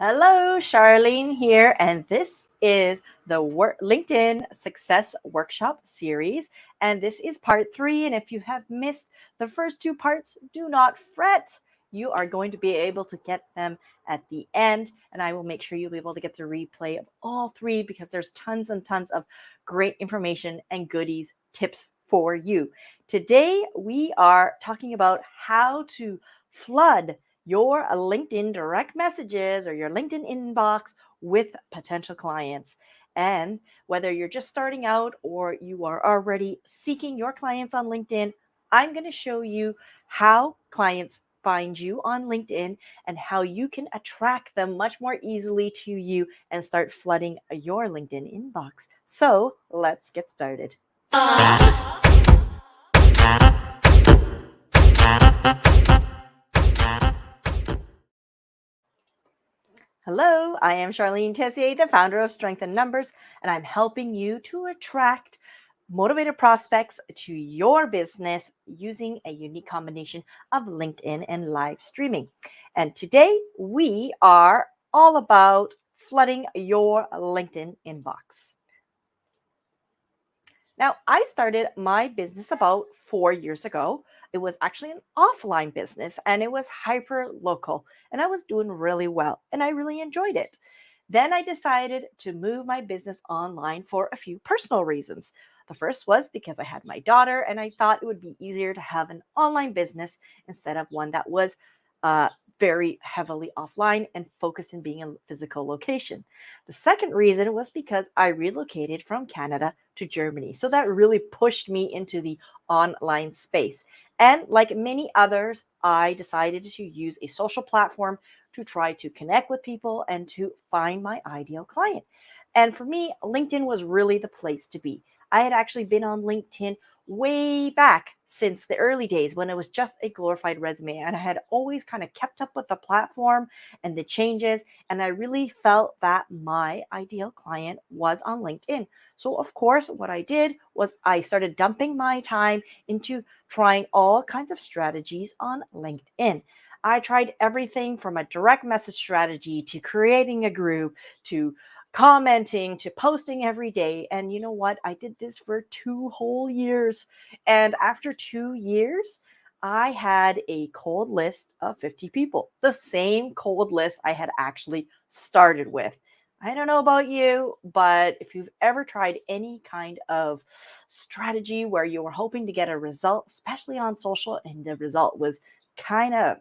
Hello, Charlene here, and this is the LinkedIn Success Workshop series. And this is part three. And if you have missed the first two parts, do not fret. You are going to be able to get them at the end, and I will make sure you'll be able to get the replay of all three because there's tons and tons of great information and goodies, tips for you. Today, we are talking about how to flood your LinkedIn direct messages or your LinkedIn inbox with potential clients. And whether you're just starting out or you are already seeking your clients on LinkedIn, I'm going to show you how clients find you on LinkedIn and how you can attract them much more easily to you and start flooding your LinkedIn inbox. So let's get started. Hello, I am Charlene Tessier, the founder of Strength in Numbers, and I'm helping you to attract motivated prospects to your business using a unique combination of LinkedIn and live streaming. And today we are all about flooding your LinkedIn inbox. Now, I started my business about 4 years ago. It was actually an offline business and it was hyper local, and I was doing really well and I really enjoyed it. Then I decided to move my business online for a few personal reasons. The first was because I had my daughter and I thought it would be easier to have an online business instead of one that was uh, very heavily offline and focused in being a physical location. The second reason was because I relocated from Canada to Germany. So that really pushed me into the online space. And like many others, I decided to use a social platform to try to connect with people and to find my ideal client. And for me, LinkedIn was really the place to be. I had actually been on LinkedIn way back since the early days when it was just a glorified resume. And I had always kind of kept up with the platform and the changes. And I really felt that my ideal client was on LinkedIn. So, of course, what I did was I started dumping my time into trying all kinds of strategies on LinkedIn. I tried everything from a direct message strategy to creating a group to commenting to posting every day. And you know what? I did this for 2 whole years. And after 2 years, I had a cold list of 50 people, the same cold list I had actually started with. I don't know about you, but if you've ever tried any kind of strategy where you were hoping to get a result, especially on social, and the result was kind of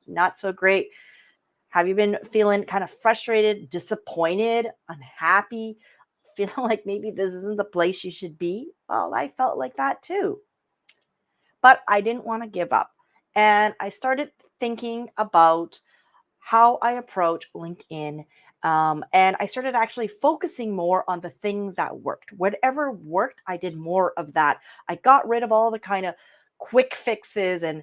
not so great, have you been feeling kind of frustrated, disappointed, unhappy, feeling like maybe this isn't the place you should be? Well, I felt like that too. But I didn't want to give up. And I started thinking about how I approach LinkedIn. And I started actually focusing more on the things that worked. Whatever worked, I did more of that. I got rid of all the kind of quick fixes and,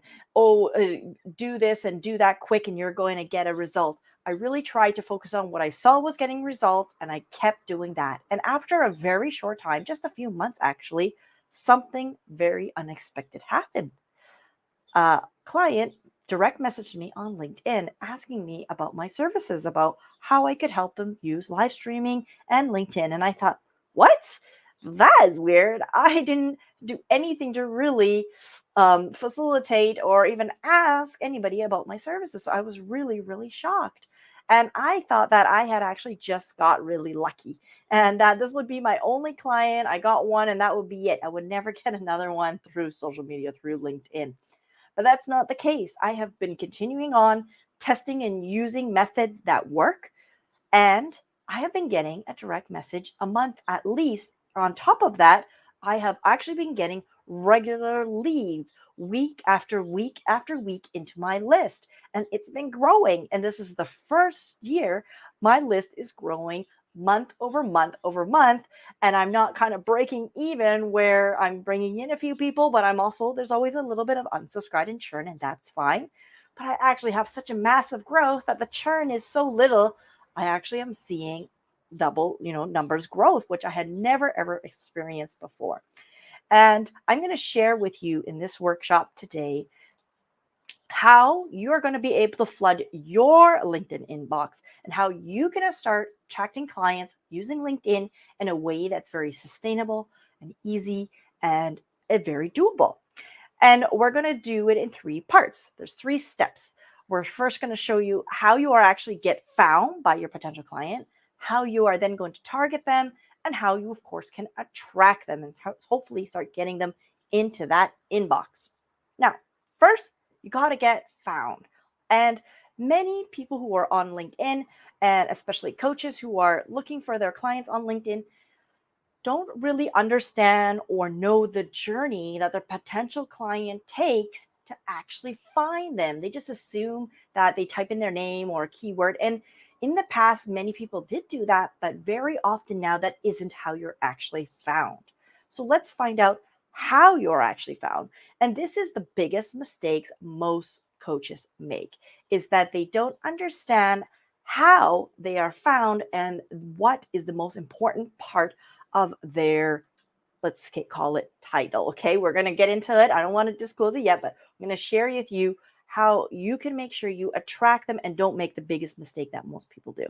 do this and do that quick, and you're going to get a result. I really tried to focus on what I saw was getting results, and I kept doing that. And after a very short time, just a few months actually, something very unexpected happened. A client direct messaged me on LinkedIn asking me about my services, about how I could help them use live streaming and LinkedIn. And I thought, what? That is weird. I didn't do anything to really facilitate or even ask anybody about my services. So I was really, really shocked. And I thought that I had actually just got really lucky and that this would be my only client. I got one and that would be it. I would never get another one through social media, through LinkedIn. But that's not the case. I have been continuing on testing and using methods that work, and I have been getting a direct message a month at least. On top of that, I have actually been getting regular leads week after week after week into my list. And it's been growing. And this is the first year my list is growing month over month over month. And I'm not kind of breaking even where I'm bringing in a few people, but there's always a little bit of unsubscribe and churn, and that's fine. But I actually have such a massive growth that the churn is so little. I actually am seeing double, numbers growth, which I had never ever experienced before. And I'm going to share with you in this workshop today how you're going to be able to flood your LinkedIn inbox and how you can start attracting clients using LinkedIn in a way that's very sustainable and easy and very doable. And we're going to do it in three parts. There's three steps. We're first going to show you how you are actually get found by your potential client, how you are then going to target them, and how you, of course, can attract them and hopefully start getting them into that inbox. Now, first, you got to get found. And many people who are on LinkedIn, and especially coaches who are looking for their clients on LinkedIn, don't really understand or know the journey that their potential client takes to actually find them. They just assume that they type in their name or a keyword. And in the past, many people did do that, but very often now that isn't how you're actually found. So let's find out how you're actually found. And this is the biggest mistakes most coaches make, is that they don't understand how they are found and what is the most important part of their, let's call it, title. Okay, we're going to get into it. I don't want to disclose it yet, but I'm going to share with you how you can make sure you attract them and don't make the biggest mistake that most people do.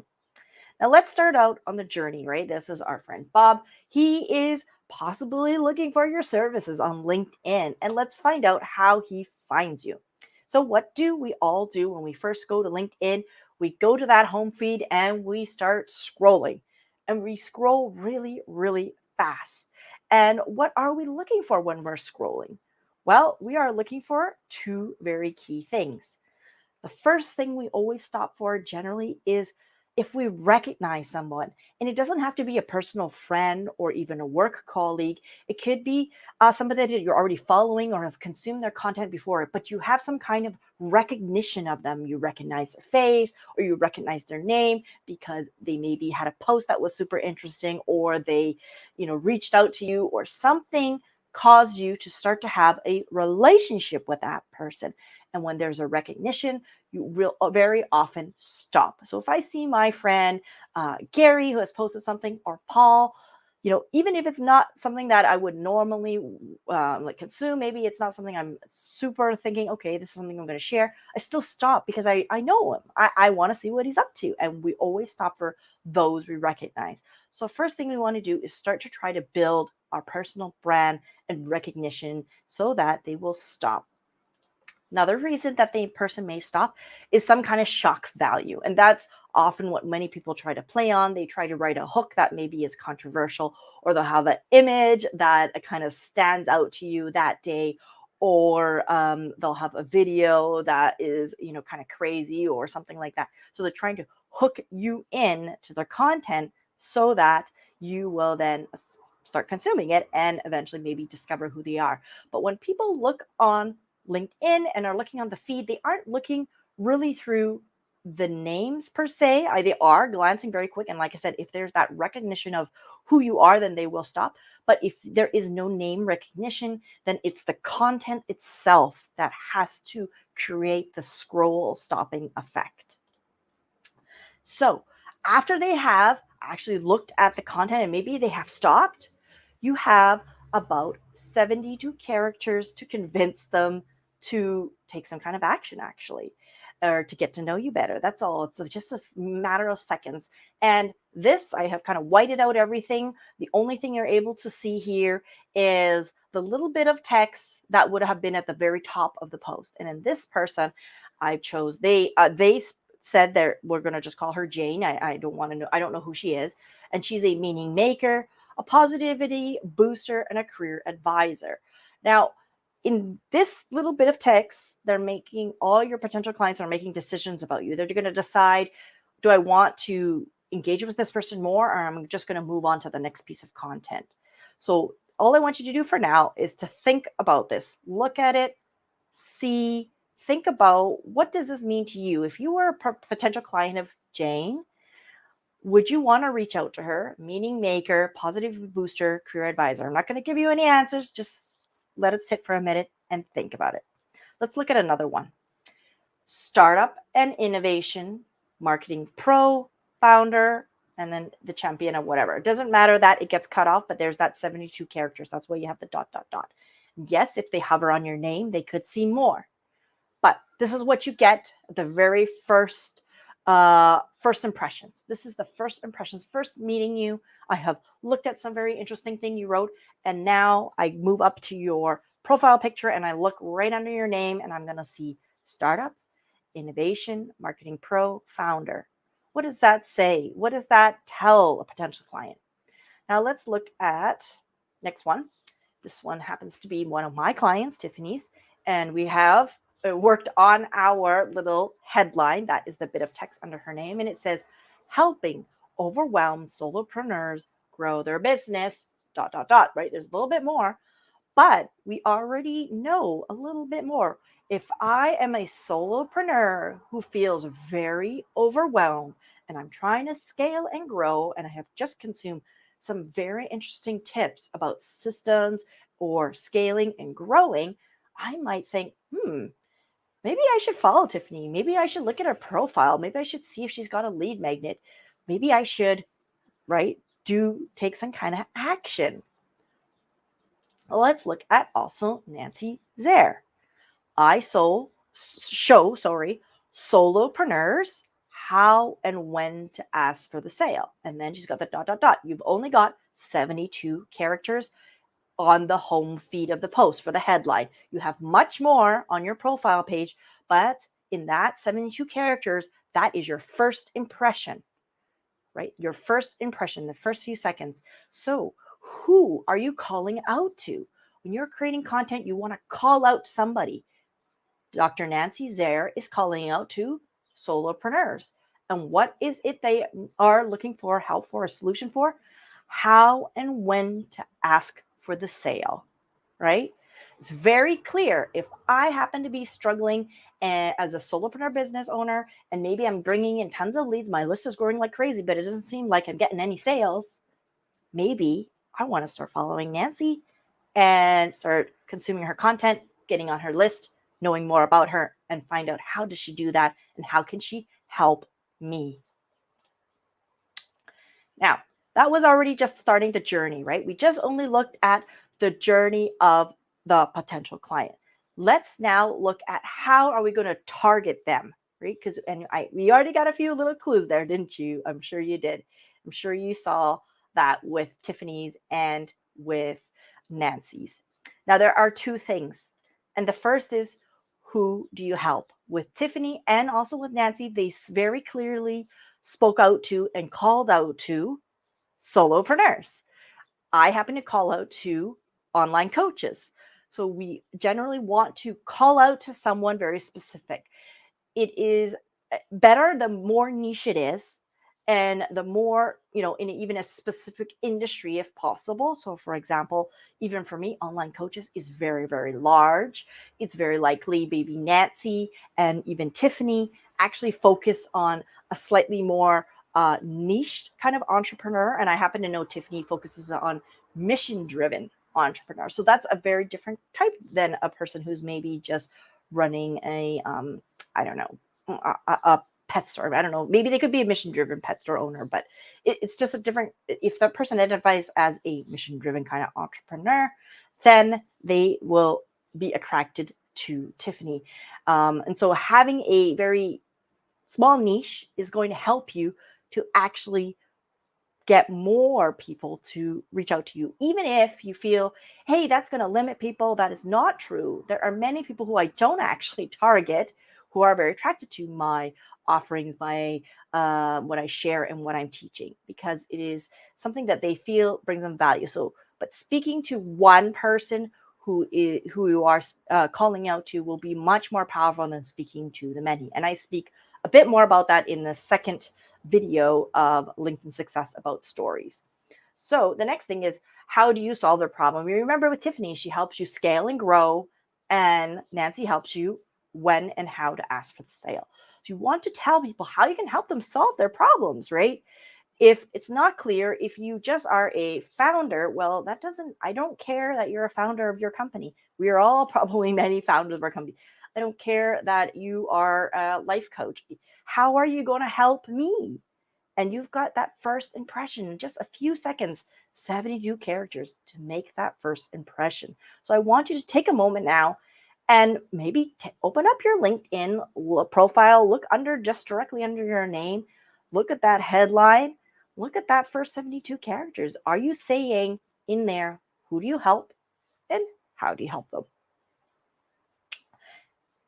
Now, let's start out on the journey, right? This is our friend Bob. He is possibly looking for your services on LinkedIn, and let's find out how he finds you. So, what do we all do when we first go to LinkedIn? We go to that home feed and we start scrolling, and we scroll really, really fast. And what are we looking for when we're scrolling? Well, we are looking for two very key things. The first thing we always stop for generally is if we recognize someone. And it doesn't have to be a personal friend or even a work colleague. It could be somebody that you're already following or have consumed their content before, but you have some kind of recognition of them. You recognize their face or you recognize their name because they maybe had a post that was super interesting, or they, reached out to you, or something caused you to start to have a relationship with that person. And when there's a recognition, you will very often stop. So if I see my friend Gary who has posted something, or Paul, even if it's not something that I would normally consume, maybe it's not something I'm super thinking, okay, this is something I'm going to share, I still stop because I know him. I want to see what he's up to. And we always stop for those we recognize. So first thing we want to do is start to try to build our personal brand and recognition so that they will stop. Another reason that the person may stop is some kind of shock value. And that's often what many people try to play on. They try to write a hook that maybe is controversial, or they'll have an image that kind of stands out to you that day, or they'll have a video that is, kind of crazy or something like that. So they're trying to hook you in to their content so that you will then start consuming it and eventually maybe discover who they are. But when people look on LinkedIn and are looking on the feed, they aren't looking really through the names per se. They are glancing very quick. And like I said, if there's that recognition of who you are, then they will stop. But if there is no name recognition, then it's the content itself that has to create the scroll stopping effect. So after they have actually looked at the content and maybe they have stopped, you have about 72 characters to convince them to take some kind of action, actually, or to get to know you better. That's all. It's just a matter of seconds. And this, I have kind of whited out everything. The only thing you're able to see here is the little bit of text that would have been at the very top of the post. And in this person, I chose, they said that we're going to just call her Jane. I don't want to know. I don't know who she is. And she's a meaning maker, a positivity booster, and a career advisor. Now, in this little bit of text, they're making, all your potential clients are making decisions about you. They're going to decide, do I want to engage with this person more, or I'm just going to move on to the next piece of content? So all I want you to do for now is to think about this. Look at it, see, think about, what does this mean to you? If you were a potential client of Jane, would you want to reach out to her? Meaning maker, positive booster, career advisor. I'm not going to give you any answers. Just let it sit for a minute and think about it. Let's look at another one. Startup and innovation, marketing pro, founder, and then the champion of whatever. It doesn't matter that it gets cut off, but there's that 72 characters. That's why you have the ... Yes, if they hover on your name, they could see more. But this is what you get at the very first impressions. This is the first impressions, first meeting you. I have looked at some very interesting thing you wrote, and now I move up to your profile picture and I look right under your name, and I'm going to see startups, innovation, marketing pro, founder. What does that say? What does that tell a potential client? Now let's look at next one. This one happens to be one of my clients, Tiffany's, and we have worked on our little headline. That is the bit of text under her name, and it says, helping overwhelmed solopreneurs grow their business, dot, dot, dot, right? There's a little bit more, but we already know a little bit more. If I am a solopreneur who feels very overwhelmed and I'm trying to scale and grow, and I have just consumed some very interesting tips about systems or scaling and growing, I might think, maybe I should follow Tiffany. Maybe I should look at her profile. Maybe I should see if she's got a lead magnet. Maybe I should, right, take some kind of action. Let's look at also Nancy Zare. I show solopreneurs how and when to ask for the sale. And then she's got the dot, dot, dot. You've only got 72 characters on the home feed of the post for the headline. You have much more on your profile page, but in that 72 characters, that is your first impression, right? Your first impression, the first few seconds. So, who are you calling out to? When you're creating content, you want to call out somebody. Dr. Nancy Zare is calling out to solopreneurs. And what is it they are looking for help for, a solution for? How and when to ask for the sale, right? It's very clear. If I happen to be struggling as a solopreneur business owner, and maybe I'm bringing in tons of leads, my list is growing like crazy, but it doesn't seem like I'm getting any sales, maybe I want to start following Nancy and start consuming her content, getting on her list, knowing more about her, and find out how does she do that and how can she help me. Now, that was already just starting the journey, right? We just only looked at the journey of the potential client. Let's now look at how are we going to target them, right? Because we already got a few little clues there, didn't you? I'm sure you did. I'm sure you saw that with Tiffany's and with Nancy's. Now, there are two things. And the first is, who do you help? With Tiffany and also with Nancy, they very clearly spoke out to and called out to solopreneurs. I happen to call out to online coaches. So we generally want to call out to someone very specific. It is better the more niche it is, and the more, in even a specific industry if possible. So for example, even for me, online coaches is very, very large. It's very likely baby Nancy and even Tiffany actually focus on a slightly more niche kind of entrepreneur. And I happen to know Tiffany focuses on mission driven entrepreneur. So that's a very different type than a person who's maybe just running I don't know, a pet store. I don't know. Maybe they could be a mission-driven pet store owner, but it's just a different. If the person identifies as a mission-driven kind of entrepreneur, then they will be attracted to Tiffany. And so having a very small niche is going to help you to actually get more people to reach out to you. Even if you feel, hey, that's going to limit people, that is not true. There are many people who I don't actually target who are very attracted to my offerings, my what I share and what I'm teaching, because it is something that they feel brings them value. So, but speaking to one person who you are calling out to will be much more powerful than speaking to the many. And I speak a bit more about that in the second video of LinkedIn Success about stories. So the next thing is, how do you solve their problem? You remember with Tiffany, she helps you scale and grow, and Nancy helps you when and how to ask for the sale. So you want to tell people how you can help them solve their problems, right? If it's not clear, if you just are a founder, well, I don't care that you're a founder of your company. We are all probably many founders of our company. I don't care that you are a life coach. How are you going to help me? And you've got that first impression, just a few seconds, 72 characters to make that first impression. So I want you to take a moment now And maybe open up your LinkedIn profile, look under just directly under your name, look at that headline, look at that first 72 characters. Are you saying in there, who do you help and how do you help them?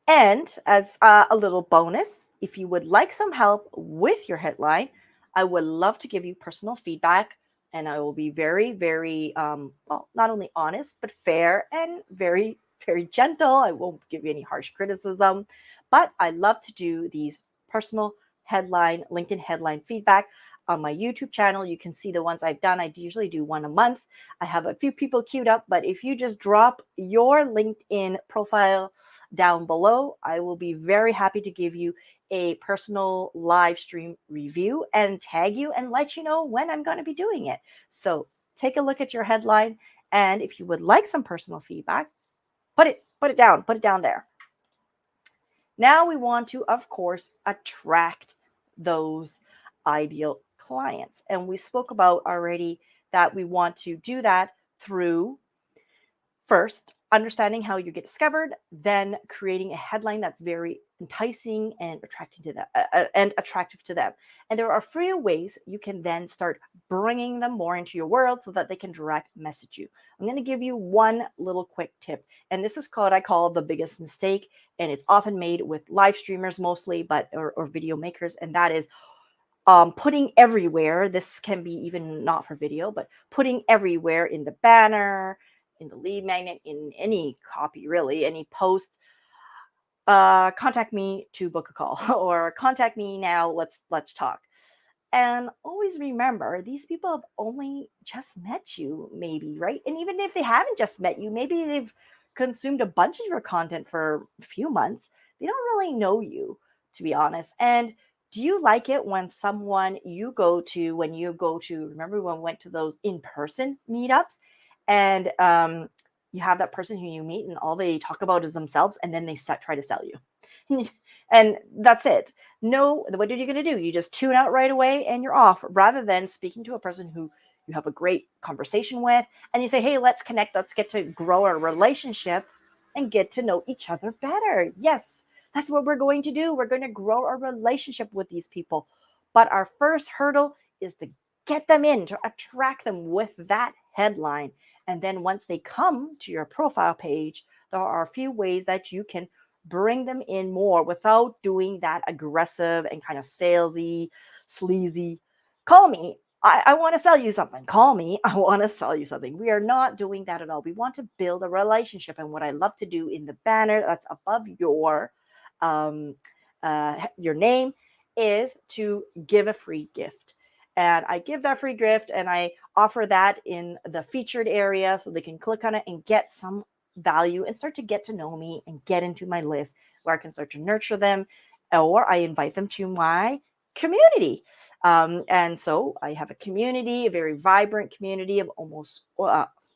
And as a little bonus, if you would like some help with your headline, I would love to give you personal feedback. And I will be very, very, well, not only honest, but fair and very, very gentle. I won't give you any harsh criticism, but I love to do these personal headline, LinkedIn headline feedback on my YouTube channel. You can see the ones I've done. I usually do one a month. I have a few people queued up, but if you just drop your LinkedIn profile down below, I will be very happy to give you a personal live stream review and tag you and let you know when I'm going to be doing it. So take a look at your headline. And if you would like some personal feedback, put it down there. Now we want to, of course, attract those ideal clients. And we spoke about already that we want to do that through first, understanding how you get discovered, then creating a headline that's very enticing and attracting to them and attractive to them. And there are a few ways you can then start bringing them more into your world so that they can direct message you. I'm going to give you one little quick tip, and this is called I call the biggest mistake, and it's often made with live streamers mostly, but or video makers, and that is putting everywhere. This can be even not for video, but putting everywhere in the banner, in the lead magnet, in any copy, really, any post. Contact me to book a call, or contact me now. Let's talk. And always remember, these people have only just met you, maybe, right? And even if they haven't just met you, maybe they've consumed a bunch of your content for a few months. They don't really know you, to be honest. And do you like it when someone when you go to, remember when we went to those in person meetups and you have that person who you meet and all they talk about is themselves and then they try to sell you? And that's it. No, what are you going to do? You just tune out right away and you're off, rather than speaking to a person who you have a great conversation with and you say, hey, let's connect. Let's get to grow our relationship and get to know each other better. Yes, that's what we're going to do. We're going to grow our relationship with these people. But our first hurdle is to get them in, to attract them with that headline. And then once they come to your profile page, there are a few ways that you can bring them in more without doing that aggressive and kind of salesy, sleazy. Call me. I want to sell you something. Call me. I want to sell you something. We are not doing that at all. We want to build a relationship. And what I love to do in the banner that's above your name is to give a free gift. And I give that free gift and I offer that in the featured area so they can click on it and get some value and start to get to know me and get into my list where I can start to nurture them, or I invite them to my community. And so I have a community, a very vibrant community of almost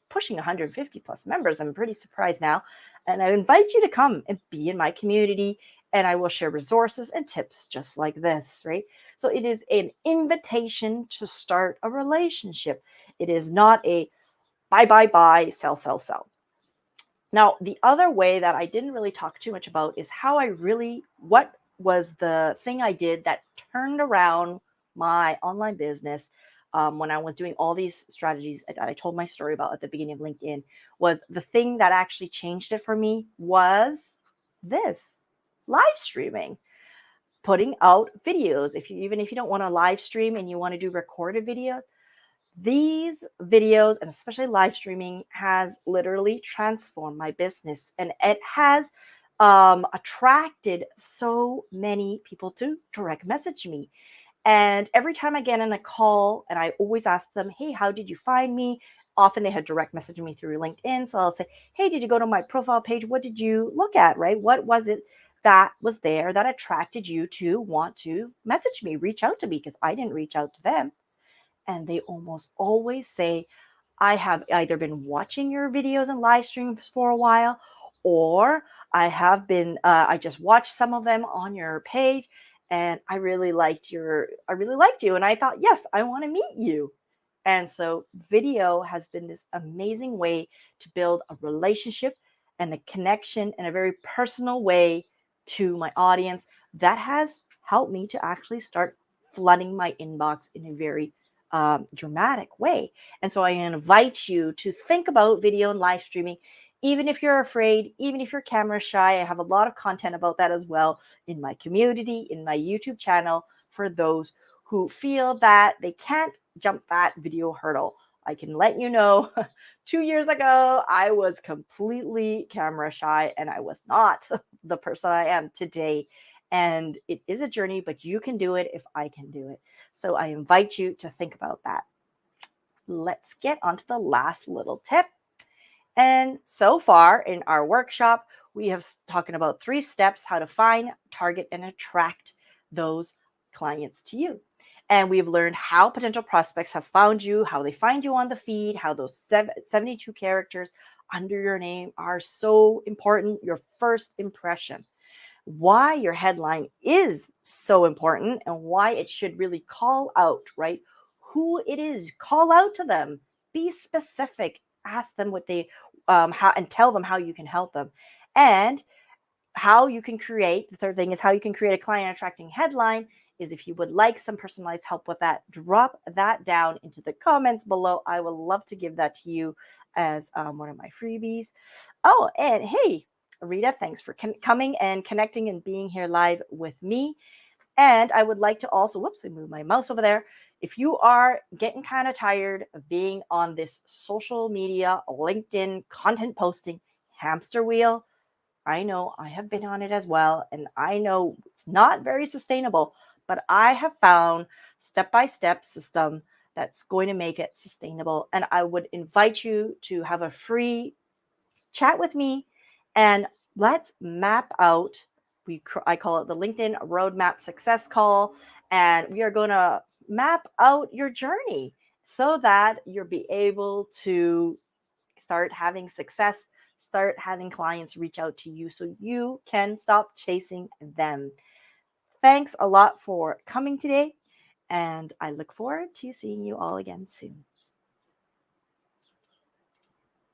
pushing 150 plus members. I'm pretty surprised now. And I invite you to come and be in my community, and I will share resources and tips just like this, right? So it is an invitation to start a relationship. It is not a buy, sell, sell, sell. Now, the other way that I didn't really talk too much about is what was the thing I did that turned around my online business when I was doing all these strategies that I told my story about at the beginning of LinkedIn. Was the thing that actually changed it for me was this: live streaming, putting out videos. Even if you don't want to live stream and you want to do recorded video, these videos, and especially live streaming, has literally transformed my business, and it has attracted so many people to direct message me. And every time I get in a call, and I always ask them, hey, how did you find me? Often they had direct messaged me through LinkedIn. So I'll say, hey, did you go to my profile page? What did you look at, right? What was it that was there that attracted you to want to message me, reach out to me? Because I didn't reach out to them. And they almost always say, I have either been watching your videos and live streams for a while, or I just watched some of them on your page and I really liked you. And I thought, yes, I want to meet you. And so video has been this amazing way to build a relationship and a connection in a very personal way to my audience. That has helped me to actually start flooding my inbox in a very dramatic way. And so I invite you to think about video and live streaming. Even if you're afraid, even if you're camera shy, I have a lot of content about that as well in my community, in my YouTube channel, for those who feel that they can't jump that video hurdle. I can let you know 2 years ago, I was completely camera shy and I was not the person I am today. And it is a journey, but you can do it if I can do it. So I invite you to think about that. Let's get on to the last little tip. And so far in our workshop, we have talking about 3 steps how to find, target, and attract those clients to you. And we've learned how potential prospects have found you, how they find you on the feed, how those 72 characters under your name are so important, your first impression, why your headline is so important, and why it should really call out, right? Who it is, call out to them, be specific, ask them what they, how, and tell them how you can help them. And how you can create, the third thing is how you can create a client attracting headline is if you would like some personalized help with that, drop that down into the comments below. I would love to give that to you as one of my freebies. Oh, and hey, Rita, thanks for coming and connecting and being here live with me. And I would like to also, whoops, I moved my mouse over there. If you are getting kind of tired of being on this social media, LinkedIn content posting hamster wheel, I know I have been on it as well, and I know it's not very sustainable, but I have found step-by-step system that's going to make it sustainable. And I would invite you to have a free chat with me and let's map out. I call it the LinkedIn Roadmap Success Call, and we are going to map out your journey so that you'll be able to start having success, start having clients reach out to you so you can stop chasing them. Thanks a lot for coming today, and I look forward to seeing you all again soon.